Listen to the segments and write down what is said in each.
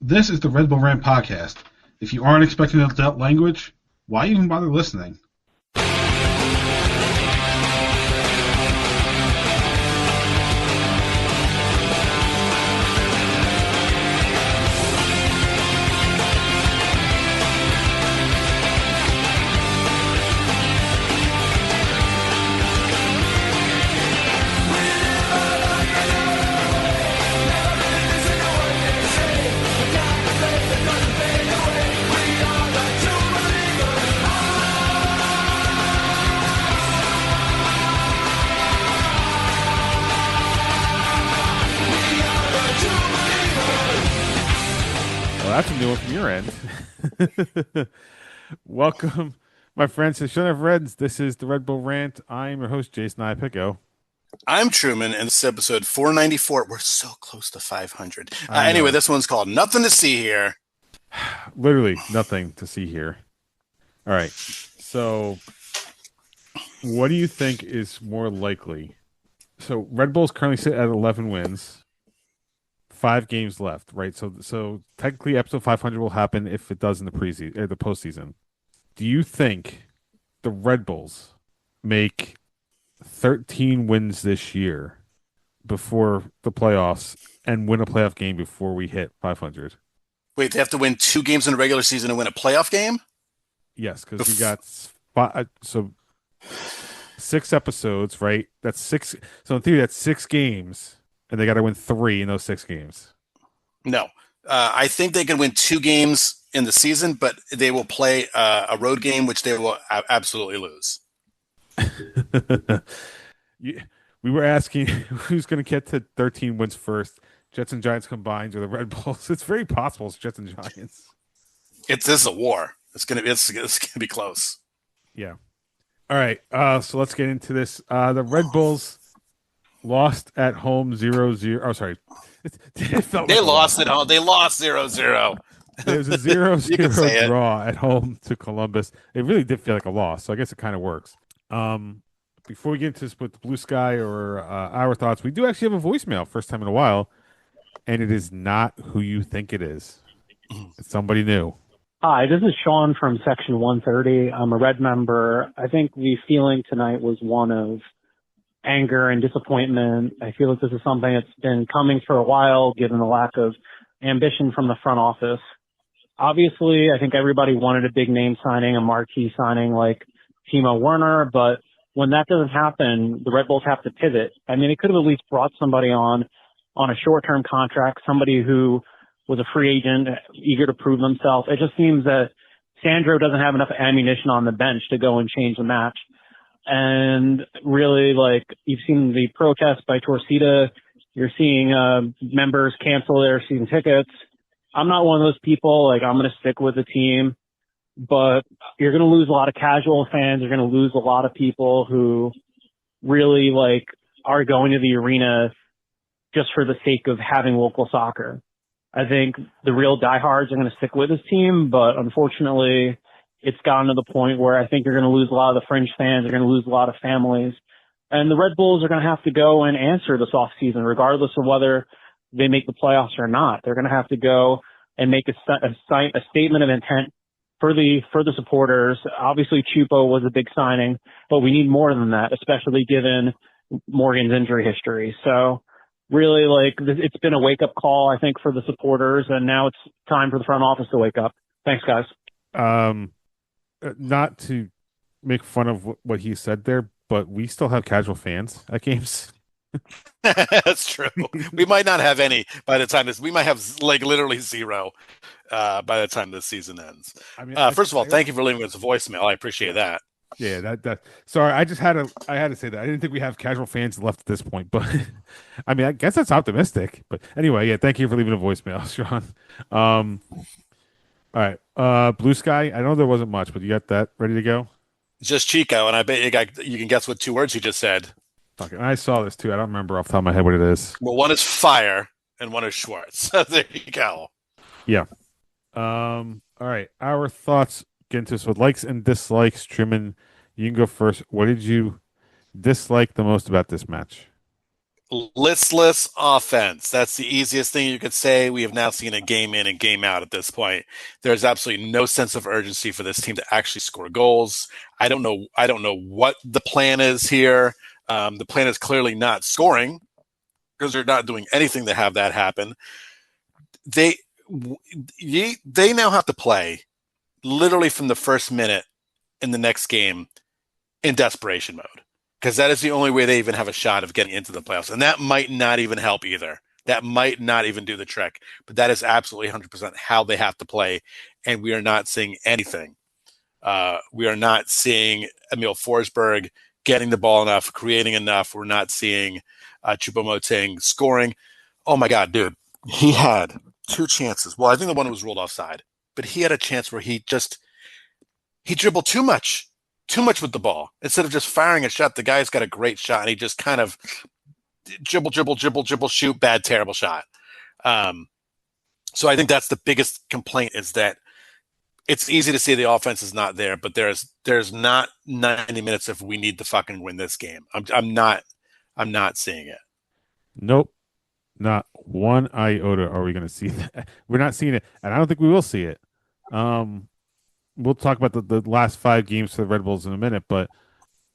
This is the Red Bull Rant podcast. If you aren't expecting adult language, why even bother listening? That's a new one from your end. Welcome, my friends, to the Show of Reds. This is the Red Bull Rant. I'm your host, Jason Ipico. I'm Truman, and this is episode 494. We're so close to 500. Anyway, this one's called Nothing to See Here. Literally nothing to see here. All right. So, what do you think is more likely? So, Red Bull's currently sit at 11 wins. 5 games left, right? So technically, episode 500 will happen if it does in the preseason or the postseason. Do you think the Red Bulls make 13 wins this year before the playoffs and win a playoff game before we hit 500? Wait, they have to win 2 games in the regular season and win a playoff game? Yes, because we got 6 episodes, right? That's 6. So in theory, that's 6 games. And they got to win 3 in those 6 games. No. I think they can win 2 games in the season, but they will play a road game, which they will absolutely lose. We were asking who's going to get to 13 wins first, Jets and Giants combined or the Red Bulls. It's very possible it's Jets and Giants. This is a war. It's gonna be close. Yeah. All right. So let's get into this. The Red Bulls lost at home 0-0. Oh, sorry. They lost at home. They lost 0-0. It was a 0-0 draw at home to Columbus. It really did feel like a loss, so I guess it kind of works. Before we get into this with Blue Sky or our thoughts, we do actually have a voicemail, first time in a while, and it is not who you think it is. It's somebody new. Hi, this is Sean from Section 130. I'm a Red member. I think the feeling tonight was one of anger and disappointment. I feel like this is something that's been coming for a while, given the lack of ambition from the front office. Obviously, I think everybody wanted a big name signing, a marquee signing like Timo Werner, but when that doesn't happen, the Red Bulls have to pivot. I mean, it could have at least brought somebody on a short-term contract, somebody who was a free agent, eager to prove themselves. It just seems that Sandro doesn't have enough ammunition on the bench to go and change the match. And really, like, you've seen the protests by Torcida. You're seeing members cancel their season tickets. I'm not one of those people. Like, I'm going to stick with the team. But you're going to lose a lot of casual fans. You're going to lose a lot of people who really, like, are going to the arena just for the sake of having local soccer. I think the real diehards are going to stick with this team, but unfortunately, it's gotten to the point where I think you're going to lose a lot of the fringe fans. You're going to lose a lot of families. And the Red Bulls are going to have to go and answer this offseason, regardless of whether they make the playoffs or not. They're going to have to go and make a statement of intent for the supporters. Obviously, Chupo was a big signing, but we need more than that, especially given Morgan's injury history. So really, like, it's been a wake-up call, I think, for the supporters, and now it's time for the front office to wake up. Thanks, guys. Not to make fun of what he said there, but we still have casual fans at games. That's true. We might not have any by the time we might have like literally 0 by the time this season ends. I mean, first of all, thank you for leaving us a voicemail. I appreciate that. Yeah, that. Sorry, I had to say that. I didn't think we have casual fans left at this point, but I mean, I guess that's optimistic. But anyway, yeah, thank you for leaving a voicemail, Sean. All right, Blue Sky. I know there wasn't much, but you got that ready to go? Just Chico, and I bet you can guess what 2 words he just said. Okay, I saw this too. I don't remember off the top of my head what it is. Well, one is fire, and one is Schwartz. There you go. Yeah. All right. Our thoughts get into this with likes and dislikes. Truman, you can go first. What did you dislike the most about this match? Listless offense. That's the easiest thing you could say. We have now seen a game in and game out at this point. There's absolutely no sense of urgency for this team to actually score goals. I don't know. I don't know what the plan is here. The plan is clearly not scoring because they're not doing anything to have that happen. They now have to play literally from the first minute in the next game in desperation mode, because that is the only way they even have a shot of getting into the playoffs. And that might not even help either. That might not even do the trick, but that is absolutely 100% how they have to play. And we are not seeing anything. We are not seeing Emil Forsberg getting the ball enough, creating enough. We're not seeing Choupo-Moting scoring. Oh my God, dude. He had 2 chances. Well, I think the one was ruled offside, but he had a chance where he dribbled too much with the ball. Instead of just firing a shot, the guy's got a great shot, and he just kind of dribble, shoot, bad, terrible shot. So I think that's the biggest complaint, is that it's easy to see the offense is not there, but there's not 90 minutes if we need to fucking win this game. I'm not seeing it. Nope. Not one iota are we going to see that. We're not seeing it, and I don't think we will see it. We'll talk about the last 5 games for the Red Bulls in a minute, but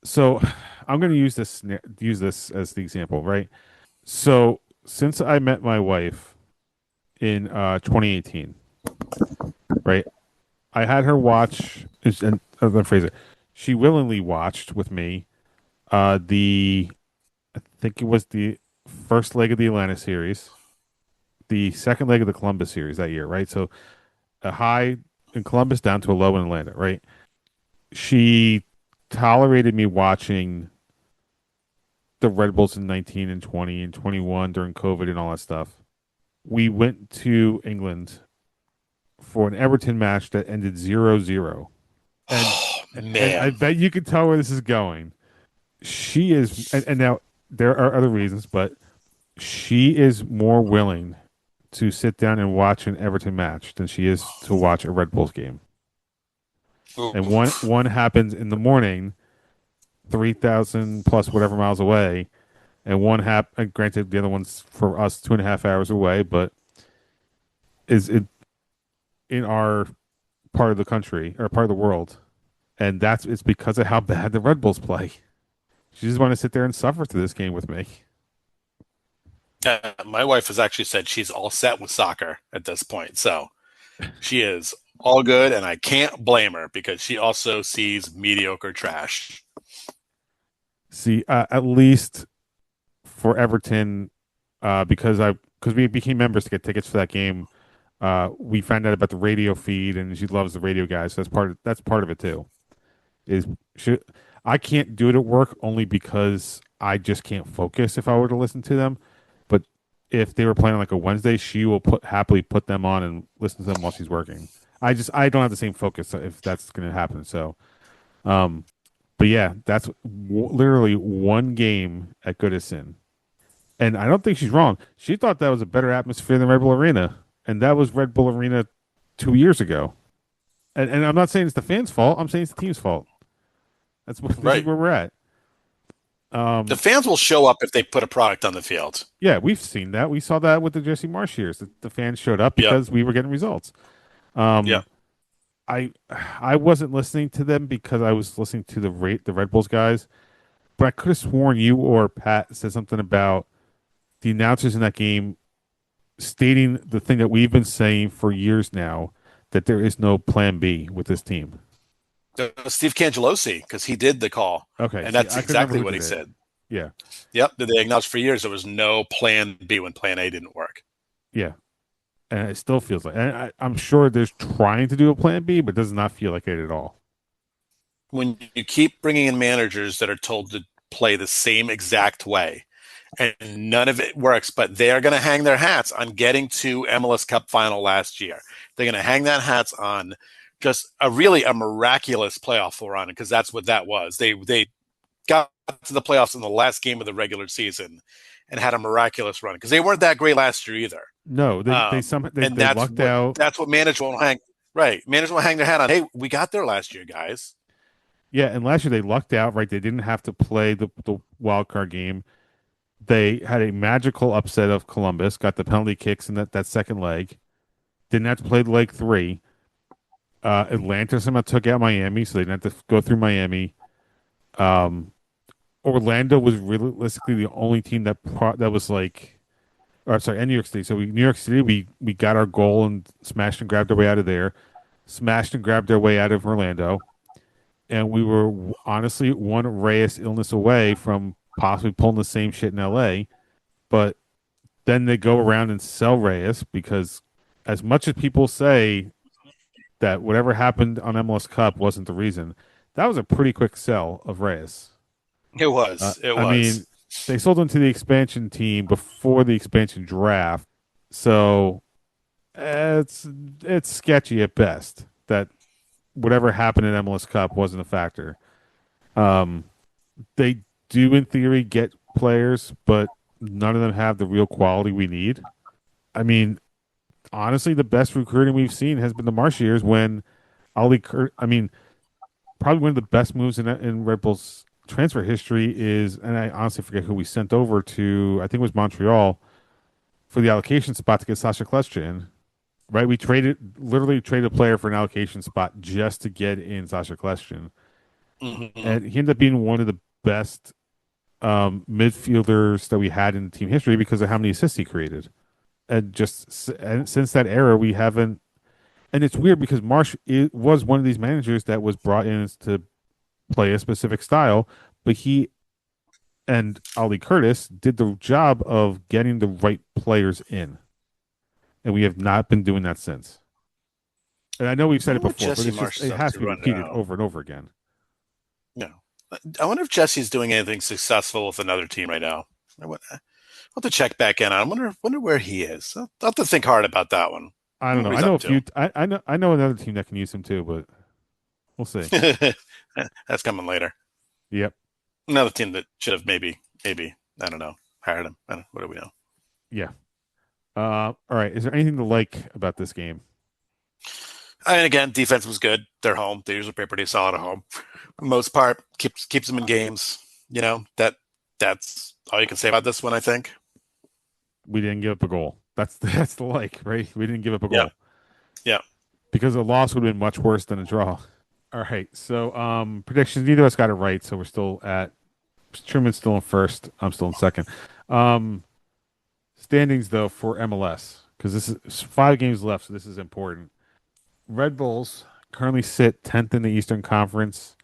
so I'm going to use this as the example, right? So since I met my wife in 2018, right, I had her watch, and let me phrase it, she willingly watched with me I think it was the first leg of the Atlanta series, the second leg of the Columbus series that year, right? So a high in Columbus down to a low in Atlanta, right? She tolerated me watching the Red Bulls in 19 and 20 and 21 during COVID and all that stuff. We went to England for an Everton match that ended 0-0. And I bet you can tell where this is going. She is, and now there are other reasons, but she is more willing to sit down and watch an Everton match than she is to watch a Red Bulls game. Ooh. And one happens in the morning, 3,000 plus whatever miles away, and granted the other one's for us 2.5 hours away, but is it in our part of the country or part of the world, and it's because of how bad the Red Bulls play. She just want to sit there and suffer through this game with me. My wife has actually said she's all set with soccer at this point, so she is all good, and I can't blame her because she also sees mediocre trash. See, at least for Everton, because we became members to get tickets for that game, we found out about the radio feed, and she loves the radio guys. So that's part of it too. I can't do it at work only because I just can't focus if I were to listen to them. But if they were playing on like a Wednesday, she will happily put them on and listen to them while she's working. I don't have the same focus if that's going to happen. So, but yeah, that's literally one game at Goodison. And I don't think she's wrong. She thought that was a better atmosphere than Red Bull Arena. And that was Red Bull Arena 2 years ago. And I'm not saying it's the fans' fault. I'm saying it's the team's fault. This is where we're at. The fans will show up if they put a product on the field. Yeah, we've seen that. We saw that with the Jesse Marsh years. The fans showed up because we were getting results. I wasn't listening to them because I was listening to the Red Bulls guys, but I could have sworn you or Pat said something about the announcers in that game stating the thing that we've been saying for years now, that there is no plan B with this team. Steve Cangelosi, because he did the call. Okay. And that's exactly what he said. Yeah. Yep. They acknowledged for years there was no plan B when plan A didn't work. Yeah. And it still feels like, and I'm sure there's trying to do a plan B, but it does not feel like it at all. When you keep bringing in managers that are told to play the same exact way, and none of it works, but they are going to hang their hats on getting to MLS Cup final last year. They're going to hang that hats on just a miraculous playoff run, because that's what that was. They got to the playoffs in the last game of the regular season and had a miraculous run, because they weren't that great last year either. No, they lucked out. That's what management will hang. Right, management will hang their hat on. Hey, we got there last year, guys. Yeah, and last year they lucked out. Right, they didn't have to play the wild card game. They had a magical upset of Columbus, got the penalty kicks in that second leg. Didn't have to play leg 3. Atlanta somehow took out Miami, so they didn't have to go through Miami. Orlando was realistically the only team that was like, or sorry, and New York City. So New York City, we got our goal and smashed and grabbed our way out of there, smashed and grabbed our way out of Orlando, and we were honestly one Reyes illness away from possibly pulling the same shit in LA. But then they go around and sell Reyes because, as much as people say that whatever happened on MLS Cup wasn't the reason, that was a pretty quick sell of Reyes. It was. I mean, they sold him to the expansion team before the expansion draft, so it's sketchy at best that whatever happened in MLS Cup wasn't a factor. They do, in theory, get players, but none of them have the real quality we need. I mean, honestly, the best recruiting we've seen has been the Marsh years when probably one of the best moves in Red Bull's transfer history is, and I honestly forget who we sent over to, I think it was Montreal, for the allocation spot to get Sasha Klescha in. Right? We literally traded a player for an allocation spot just to get in Sasha Klescha. Mm-hmm. And he ended up being one of the best midfielders that we had in team history because of how many assists he created. And since that era, we haven't. And it's weird because Marsh was one of these managers that was brought in to play a specific style, but he and Ali Curtis did the job of getting the right players in. And we have not been doing that since. And I know we've said it before, but it has to be repeated over and over again. No. I wonder if Jesse's doing anything successful with another team right now. I'll have to check back in. I wonder where he is. I'll have to think hard about that one. I don't know. I know a few. I know another team that can use him too, but we'll see. That's coming later. Yep. Another team that should have maybe I don't know, hired him. What do we know? Yeah. All right. Is there anything to like about this game? I mean, again, defense was good. They're home. They usually play pretty solid at home. For the most part, keeps them in games. You know, that's all you can say about this one, I think. We didn't give up a goal. That's the like, right? We didn't give up a goal. Yeah. Because a loss would have been much worse than a draw. All right. So predictions, neither of us got it right, so we're still at Truman's still in first. I'm still in second. Standings though for MLS, because this is 5 games left, so this is important. Red Bulls currently sit 10th in the Eastern Conference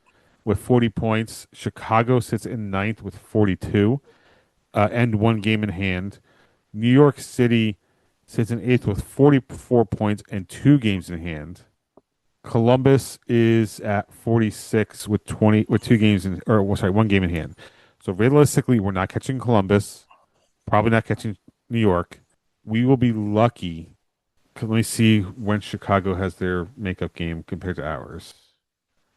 with 40 points. Chicago sits in 9th with 42 and 1 game in hand. New York City sits in 8th with 44 points and 2 games in hand. Columbus is at 46 with 2 games in, or sorry, 1 game in hand. So realistically, we're not catching Columbus, probably not catching New York. We will be lucky. Let me see when Chicago has their makeup game compared to ours.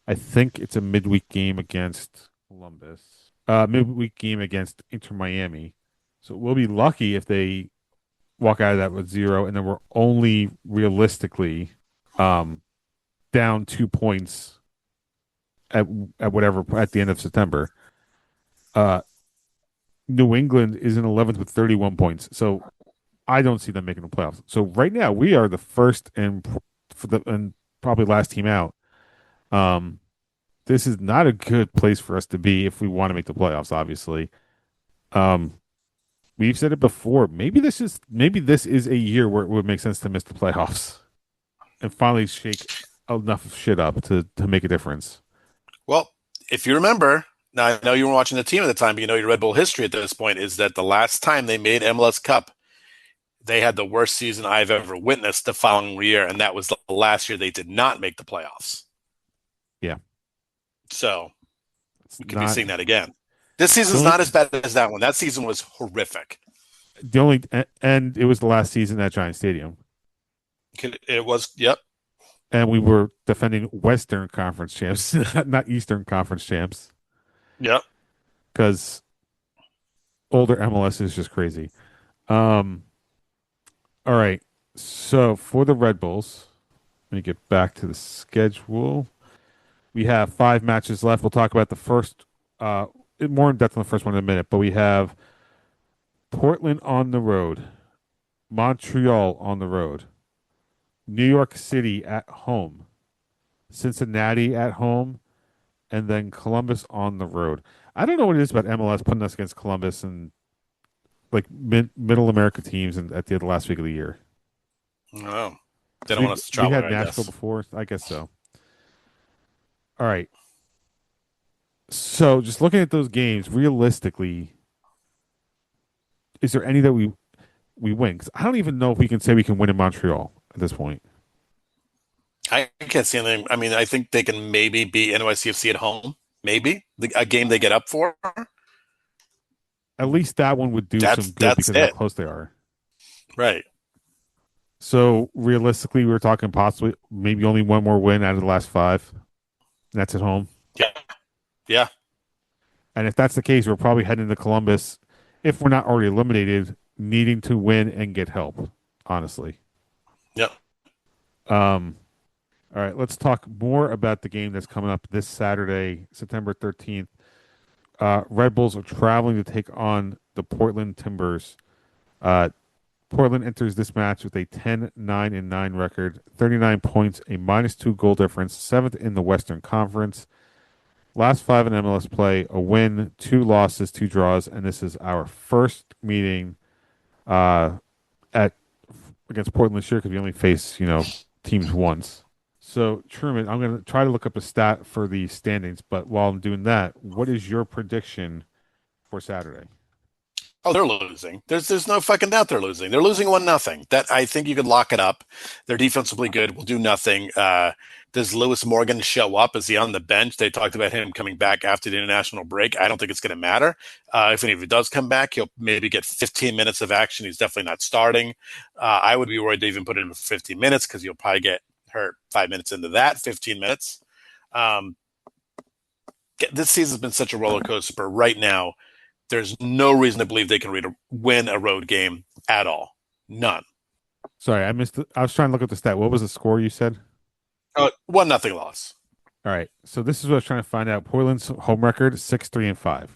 I think it's a midweek game against Columbus. Midweek game against Inter Miami. So we'll be lucky if they walk out of that with 0, and then we're only realistically down 2 points at the end of September. New England is in 11th with 31 points. So I don't see them making the playoffs. So right now we are the first and probably last team out. This is not a good place for us to be if we want to make the playoffs, obviously. We've said it before. Maybe this is a year where it would make sense to miss the playoffs and finally shake enough shit up to make a difference. Well, if you remember, now I know you were watching the team at the time, but you know your Red Bull history at this point is that the last time they made MLS Cup, they had the worst season I've ever witnessed the following year, and that was the last year they did not make the playoffs. Yeah. So we could be seeing that again. This season's not as bad as that one. That season was horrific. And it was the last season at Giant Stadium. It was, yep. And we were defending Western Conference champs, not Eastern Conference champs. Yep. Because older MLS is just crazy. All right. So for the Red Bulls, let me get back to the schedule. We have 5 matches left. We'll talk about the first, more in depth on the first one in a minute. But we have Portland on the road, Montreal on the road, New York City at home, Cincinnati at home, and then Columbus on the road. I don't know what it is about MLS putting us against Columbus and like middle America teams and at the last week of the year. Oh, they don't want us to travel. We had I Nashville guess. before. I guess so. All right. So just looking at those games, realistically, is there any that we win? Because I don't even know if we can say we can win in Montreal at this point. I can't see anything. I mean, I think they can maybe beat NYCFC at home. Maybe a game they get up for. At least that one would do some good That's because of how close they are. Right. So realistically, we were talking possibly maybe only one more win out of the last 5. That's at home. Yeah. Yeah. And if that's the case, we're probably heading to Columbus, if we're not already eliminated, needing to win and get help, honestly. Yep. All right, let's talk more about the game that's coming up this Saturday, September 13th. Red Bulls are traveling to take on the Portland Timbers. Portland enters this match with a 10-9-9 record, 39 points, a -2 goal difference, 7th in the Western Conference. Last 5 in MLS play, a win, 2 losses, 2 draws, and this is our first meeting against Portland this year because we only face teams once. So, Truman, I'm going to try to look up a stat for the standings, but while I'm doing that, what is your prediction for Saturday? Oh, they're losing. There's no fucking doubt they're losing. They're losing 1-0. That I think you could lock it up. They're defensively good. Will do nothing. Does Lewis Morgan show up? Is he on the bench? They talked about him coming back after the international break. I don't think it's going to matter. If he does come back, he'll maybe get 15 minutes of action. He's definitely not starting. I would be worried to even put him for 15 minutes because you'll probably get hurt 5 minutes into that 15 minutes. This season's been such a roller coaster. But right now, there's no reason to believe they can win a road game at all. None. Sorry, I missed it. I was trying to look at the stat. What was the score you said? 1-0 loss. All right. So this is what I was trying to find out. Portland's home record, 6-3-5.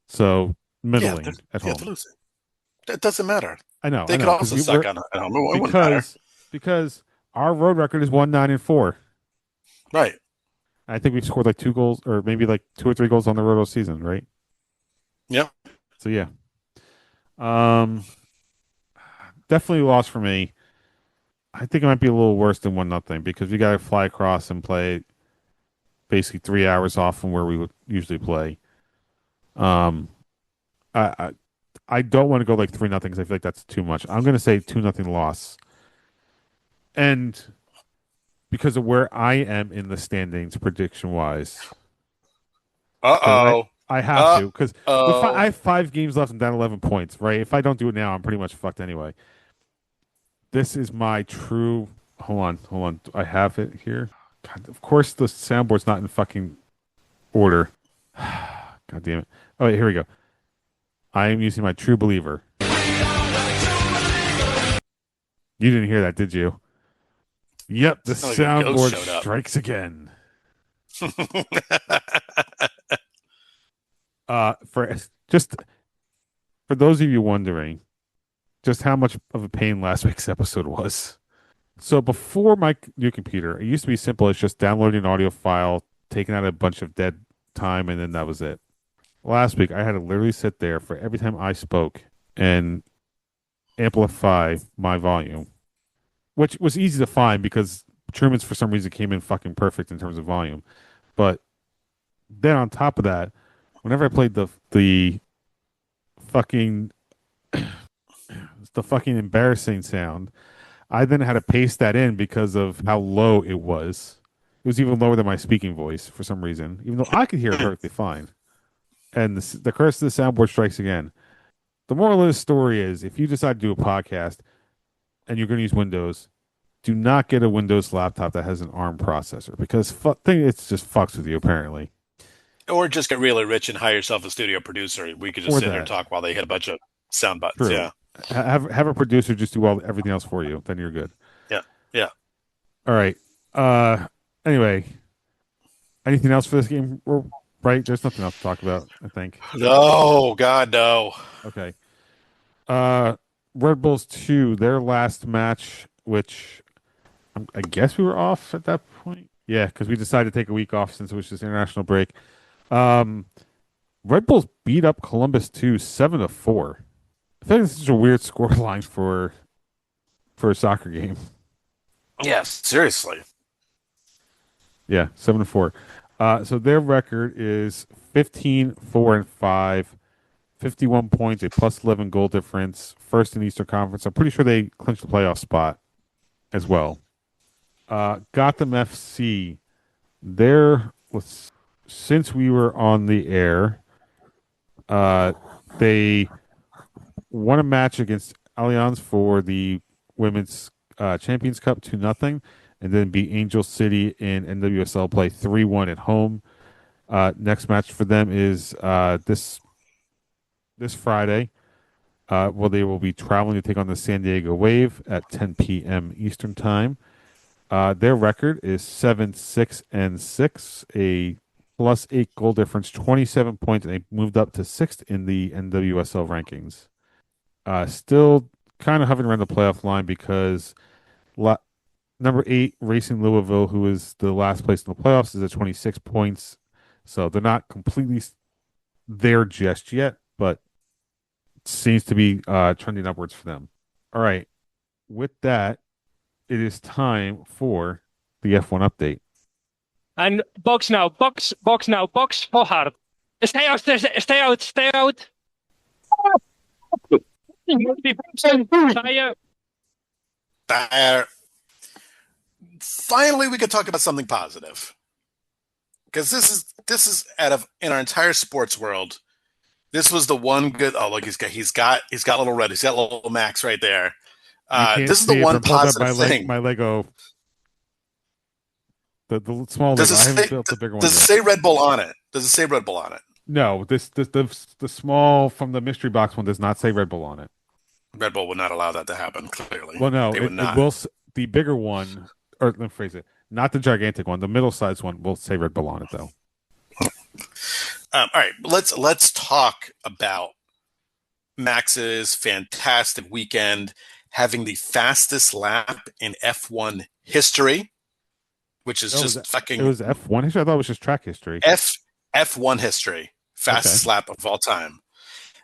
So middling at home. They're losing. That doesn't matter. I know. They could also suck on at home. Because our road record is 1-9-4. Right. I think we've scored like 2 goals or maybe like 2 or 3 goals on the road all season, right? Yeah. So yeah. Definitely a loss for me. I think it might be a little worse than 1-0 because we got to fly across and play basically 3 hours off from where we would usually play. I don't want to go like 3-0 because I feel like that's too much. I'm going to say 2-0 loss. And because of where I am in the standings prediction wise. Uh-oh. I have to because I have 5 games left and down 11 points, right? If I don't do it now, I'm pretty much fucked anyway. This is my true. Hold on. I have it here. God, of course, the soundboard's not in fucking order. God damn it. Oh, wait, here we go. I am using my true believer. You didn't hear that, did you? Yep, the soundboard strikes again. For those of you wondering just how much of a pain last week's episode was. So before my new computer, it used to be simple as just downloading an audio file, taking out a bunch of dead time, and then that was it. Last week, I had to literally sit there for every time I spoke and amplify my volume, which was easy to find because Truman's for some reason came in fucking perfect in terms of volume. But then on top of that, whenever I played the fucking embarrassing sound, I then had to paste that in because of how low it was. It was even lower than my speaking voice for some reason, even though I could hear it perfectly fine. And the curse of the soundboard strikes again. The moral of the story is, if you decide to do a podcast and you're going to use Windows, do not get a Windows laptop that has an ARM processor because it just fucks with you, apparently. Or just get really rich and hire yourself a studio producer. We could just sit there and talk while they hit a bunch of sound buttons. True. Yeah. Have a producer just do everything else for you. Then you're good. Yeah. All right. Anyway, anything else for this game? Right? There's nothing else to talk about, I think. No, God, no. Okay. Red Bulls 2, their last match, which I guess we were off at that point. Yeah, because we decided to take a week off since it was just international break. Um, Red Bulls beat up Columbus 2 7-4. I think this is a weird score line for a soccer game. Yes, seriously. Yeah, 7-4. So their record is 15-4-5, 51 points, a plus 11 goal difference, first in the Eastern Conference. I'm pretty sure they clinched the playoff spot as well. Gotham FC, since we were on the air, they won a match against Allianz for the Women's Champions Cup 2-0, and then beat Angel City in NWSL play 3-1 at home. Next match for them is this Friday. They will be traveling to take on the San Diego Wave at 10 p.m. Eastern Time. Their record is 7-6-6, a plus 8 goal difference, 27 points, and they moved up to 6th in the NWSL rankings. Still kind of hovering around the playoff line because number 8, Racing Louisville, who is the last place in the playoffs, is at 26 points. So they're not completely there just yet, but it seems to be trending upwards for them. All right. With that, it is time for the F1 update. And box now, box forward. Stay out. Finally, we could talk about something positive, because this is in our entire sports world. This was the one good. Oh, look, he's got little red. He's got little Max right there. This is the one positive thing. My Lego, the small Lego. I haven't built the bigger one. Does it say Red Bull on it? No, the small from the mystery box one does not say Red Bull on it. Red Bull would not allow that to happen. Clearly, well, no, they would not. It will. The bigger one, or let me phrase it, not the gigantic one. The middle-sized one will say Red Bull on it, though. All right, let's talk about Max's fantastic weekend, having the fastest lap in F1 history, which is fucking. It was F1 history. I thought it was just track history. F1 history, fastest lap of all time.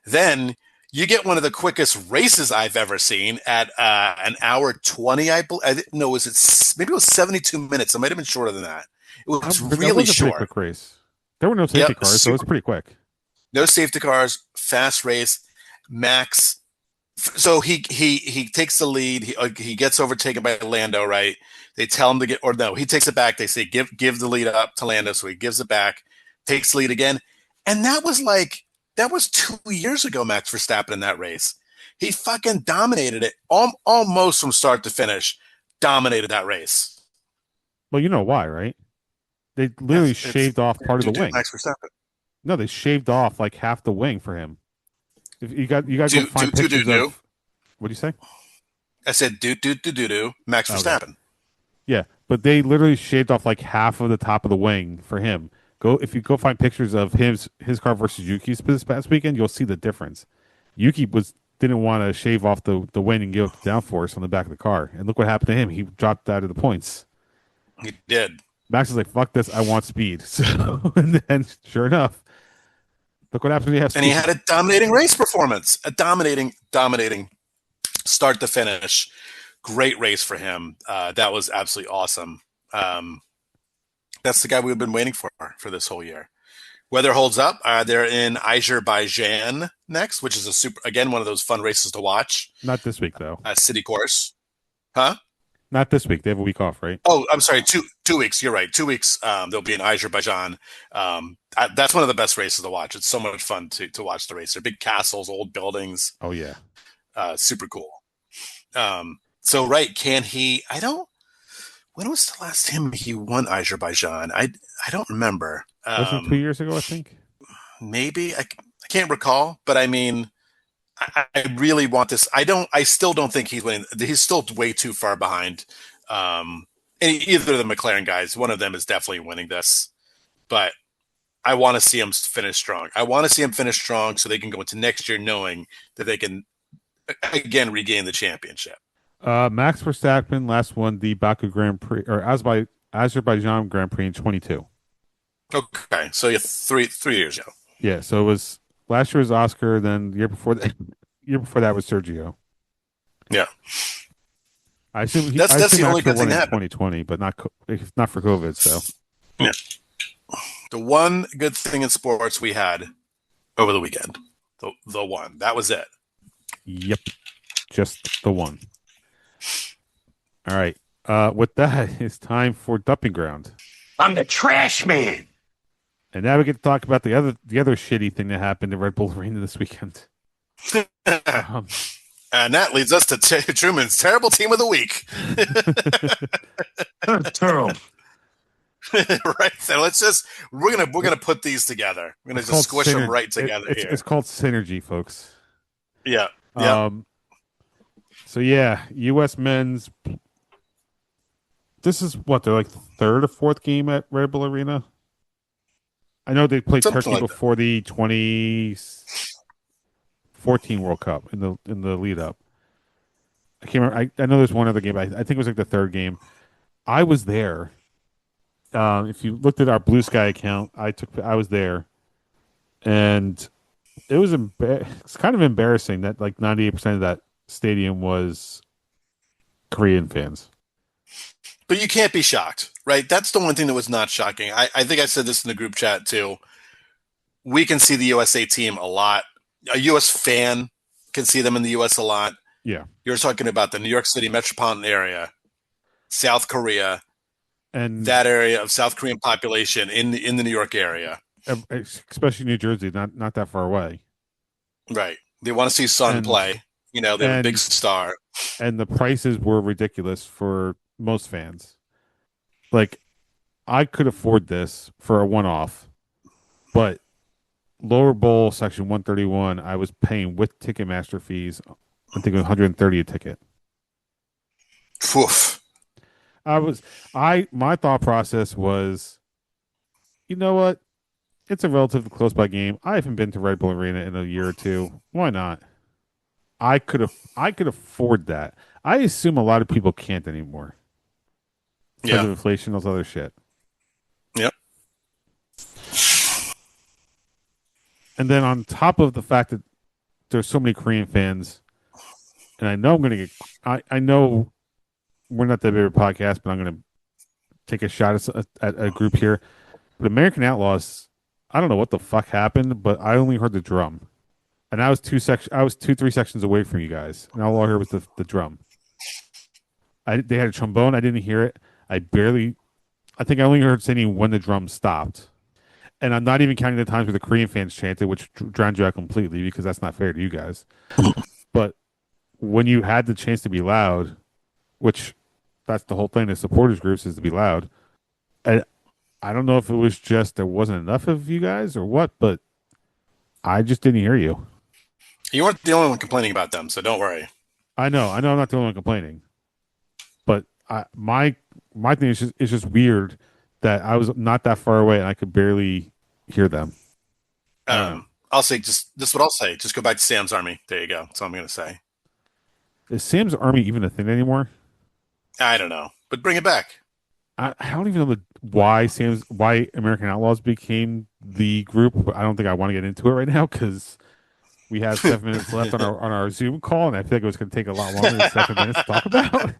Then you get one of the quickest races I've ever seen at an hour 20. Maybe it was 72 minutes. It might have been shorter than that. It was really short. Quick race. There were no safety cars, so it was pretty quick. No safety cars, fast race. Max, so he takes the lead. He gets overtaken by Lando, right? They tell him to he takes it back. They say give the lead up to Lando, so he gives it back, takes the lead again, and that was 2 years ago. Max Verstappen in that race, he fucking dominated it almost from start to finish. Dominated that race. Well, you know why, right? They literally shaved off part of the wing. Max Verstappen. No, they shaved off like half the wing for him. If you got to go find pictures of. What do you say? I said Max Verstappen. Yeah, but they literally shaved off like half of the top of the wing for him. If you go find pictures of his car versus Yuki's this past weekend, you'll see the difference. Yuki didn't want to shave off the wing and give up the downforce on the back of the car, and look what happened to him. He dropped out of the points. He did. Max is like, "Fuck this! I want speed." So, and then sure enough, look what happens when you have speed. And he had a dominating race performance, a dominating start to finish. Great race for him. That was absolutely awesome. That's the guy we've been waiting for this whole year. Weather holds up. They're in Azerbaijan next, which is one of those fun races to watch. Not this week though. City course, huh? Not this week. They have a week off, right? Oh, I'm sorry. 2 weeks. You're right. 2 weeks. They'll be in Azerbaijan. That's one of the best races to watch. It's so much fun to watch the race. They're big castles, old buildings. Oh yeah. Super cool. So right, can he? When was the last time he won Azerbaijan? I don't remember. Was it 2 years ago? I think. Maybe I can't recall, but I mean, I really want this. I still don't think he's winning. He's still way too far behind. Either of the McLaren guys, one of them is definitely winning this. But I want to see him finish strong. I want to see him finish strong so they can go into next year knowing that they can again regain the championship. Max Verstappen last won the Baku Grand Prix or Azerbaijan Grand Prix in 22. Okay, so you're three years ago. Yeah, so it was last year was Oscar, then the year before that, was Sergio. Yeah, I assume that's the only good thing in that happened. 2020, but not for COVID. So yeah, the one good thing in sports we had over the weekend, the one that was it. Yep, just the one. All right. With that, it's time for Dumping Ground. I'm the trash man. And now we get to talk about the other shitty thing that happened at Red Bull Arena this weekend. And that leads us to Truman's terrible team of the week. Terrible. Right. So we're gonna put these together. We're gonna just squish them right together here. It's called synergy, folks. Yeah. Yeah. So yeah, U.S. men's. This is what they're like third or fourth game at Red Bull Arena. I know they played Something Turkey like before the 2014 World Cup in the lead up. I can't remember. I know there's one other game. I think it was like the third game. I was there. If you looked at our Blue Sky account, I was there, and it was it's kind of embarrassing that like 98% of that stadium was Korean fans. But you can't be shocked, right? That's the one thing that was not shocking. I think I said this in the group chat too. We can see the USA team a lot. A U.S. fan can see them in the U.S. a lot. Yeah. You're talking about the New York City metropolitan area, South Korea, and that area of South Korean population in the New York area. Especially New Jersey, not that far away. Right. They want to see Son play. They have a big star. And the prices were ridiculous for most fans. Like, I could afford this for a one-off, but lower bowl section 131, I was paying with Ticketmaster fees. I think it was $130 a ticket. Oof. My thought process was, you know what? It's a relatively close by game. I haven't been to Red Bull Arena in a year or two. Why not? I could afford that. I assume a lot of people can't anymore. Because of inflation, those other shit. Yep. And then on top of the fact that there's so many Korean fans, and I know I'm going to get, I know we're not that big of a podcast, but I'm going to take a shot at a group here. But American Outlaws, I don't know what the fuck happened, but I only heard the drum. And I was 3 sections away from you guys. And all I heard was the drum. They had a trombone. I didn't hear it. I think I only heard singing when the drum stopped. And I'm not even counting the times where the Korean fans chanted, which drowned you out completely because that's not fair to you guys. But when you had the chance to be loud, which that's the whole thing, the supporters groups is to be loud. And I don't know if it was just there wasn't enough of you guys or what, but I just didn't hear you. You weren't the only one complaining about them, so don't worry. I know I'm not the only one complaining. But my thing is just weird that I was not that far away and I could barely hear them. I'll say this is what I'll say. Just go back to Sam's Army. There you go. That's all I'm going to say. Is Sam's Army even a thing anymore? I don't know, but bring it back. I don't even know why American Outlaws became the group. I don't think I want to get into it right now because we have 7 minutes left on our Zoom call, and I feel like it was going to take a lot longer than 7 minutes to talk about.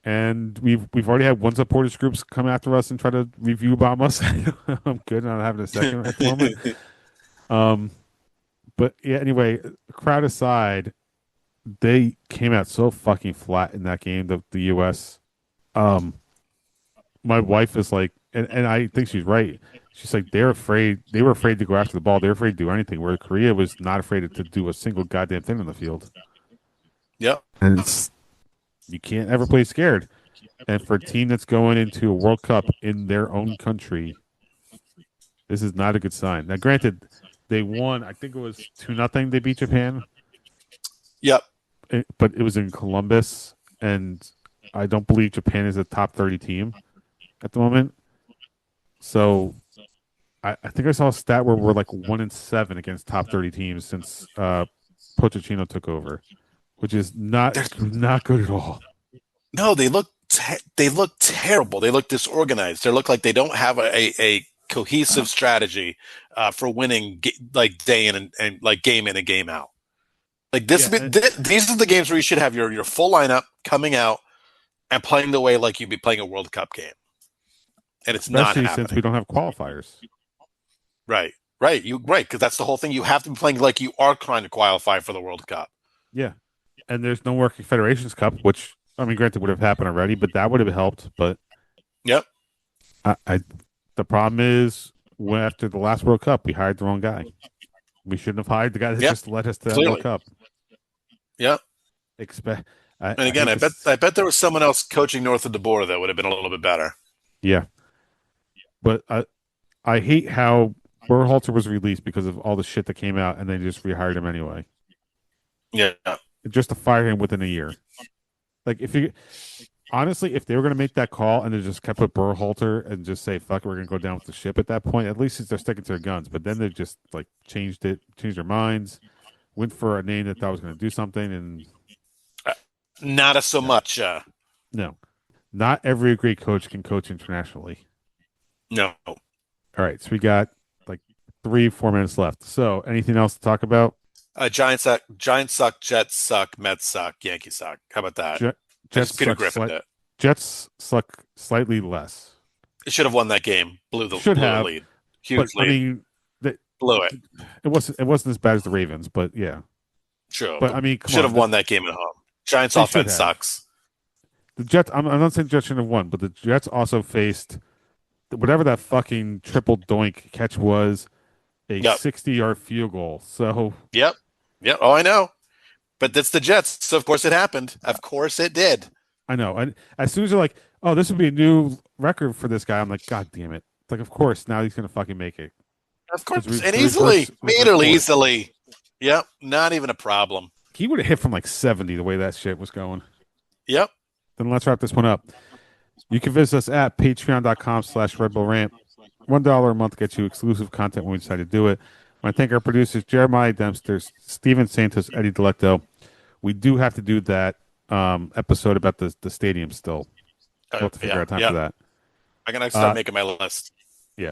And we've already had one supporters groups come after us and try to review bomb us. I'm good not having a second at the moment. But yeah, anyway, crowd aside, they came out so fucking flat in that game, the US. My wife is like, and I think she's right. She's like, they were afraid to go after the ball. They were afraid to do anything, where Korea was not afraid to do a single goddamn thing on the field. Yep. And you can't ever play scared. And for a team that's going into a World Cup in their own country, this is not a good sign. Now, granted, they won, I think it was 2-0. They beat Japan. Yep. But it was in Columbus, and I don't believe Japan is a top 30 team at the moment. So I think I saw a stat where we're like 1-7 against top 30 teams since Pochettino took over, which is not good at all. No, they look terrible. They look disorganized. They look like they don't have a cohesive strategy for winning like day in and like game in and game out. Like this, these are the games where you should have your full lineup coming out and playing the way like you'd be playing a World Cup game, and it's not happening since we don't have qualifiers. Right, because that's the whole thing. You have to be playing like you are trying to qualify for the World Cup. Yeah, and there's no more Confederations Cup, which I mean, granted, would have happened already, but that would have helped. But yep, the problem is after the last World Cup, we hired the wrong guy. We shouldn't have hired the guy that just led us to that World Cup. Yep. I bet there was someone else coaching north of the border that would have been a little bit better. Yeah, but I hate how Berhalter was released because of all the shit that came out, and they just rehired him anyway. Yeah, just to fire him within a year. Like if they were going to make that call and they just kept with Berhalter and just say fuck, we're going to go down with the ship at that point. At least they're sticking to their guns. But then they just like changed their minds, went for a name that thought was going to do something, and not so much. No, not every great coach can coach internationally. No. All right, so we got like 3-4 minutes left. So, anything else to talk about? Giants suck, Jets suck, Mets suck, Yankees suck. How about that? Jets Peter Griffin did. Jets suck slightly less. It should have won that game. Blew the lead. Huge lead. I mean, blew it. It wasn't as bad as the Ravens, but yeah. Sure. But I mean, should have won that game at home. Giants offense sucks. The Jets. I'm not saying the Jets shouldn't have won, but the Jets also faced whatever that fucking triple doink catch was, a 60-yard field goal. So Yep. Oh, I know. But that's the Jets, so of course it happened. Of course it did. I know. And as soon as you're like, oh, this would be a new record for this guy, I'm like, God damn it. It's like, of course, now he's going to fucking make it. Of course. And easily. Yep. Not even a problem. He would have hit from like 70 the way that shit was going. Yep. Then let's wrap this one up. You can visit us at patreon.com/Red Bull Rant. $1 a month gets you exclusive content when we decide to do it. I want to thank our producers, Jeremiah Dempster, Steven Santos, Eddie Delecto. We do have to do that episode about the stadium still. We'll have to figure out time for that. I'm going to start making my list. Yeah.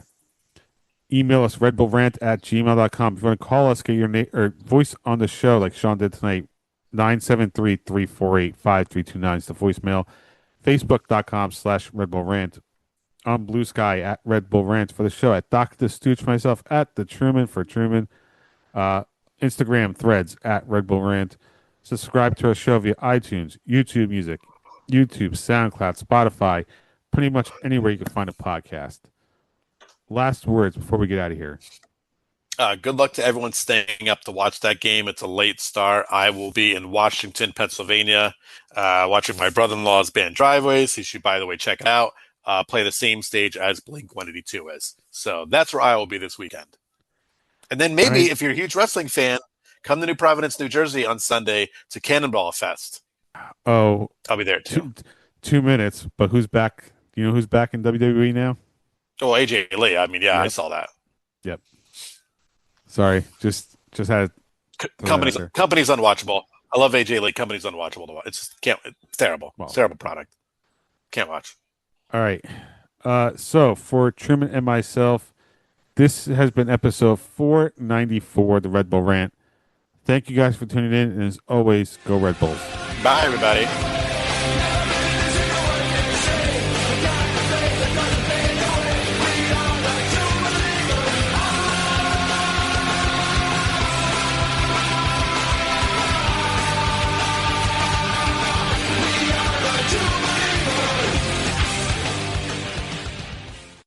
Email us, redbullrant@gmail.com. If you want to call us, get your name or voice on the show like Sean did tonight, 973-348-5329 is the voicemail. Facebook.com/Red Bull Rant. On Blue Sky at Red Bull Rant for the show, at Dr. Stooge for myself, at the Truman for Truman. Instagram threads at Red Bull Rant. Subscribe to our show via iTunes, YouTube Music, YouTube, SoundCloud, Spotify, pretty much anywhere you can find a podcast. Last words before we get out of here. Good luck to everyone staying up to watch that game. It's a late start. I will be in Washington, Pennsylvania, watching my brother-in-law's band Driveways. You should, by the way, check it out. Play the same stage as Blink-182 is. So that's where I will be this weekend. And then maybe if you're a huge wrestling fan, come to New Providence, New Jersey on Sunday to Cannonball Fest. Oh, I'll be there too. 2 minutes, but who's back? Do you know who's back in WWE now? Oh, AJ Lee. I mean, I saw that. Yep. Sorry, just had company's unwatchable. I love AJ Lee. Company's unwatchable to watch. It's terrible. Well, it's a terrible product. Can't watch. All right. So for Truman and myself, this has been episode 494 of the Red Bull Rant. Thank you guys for tuning in, and as always, go Red Bulls. Bye, everybody.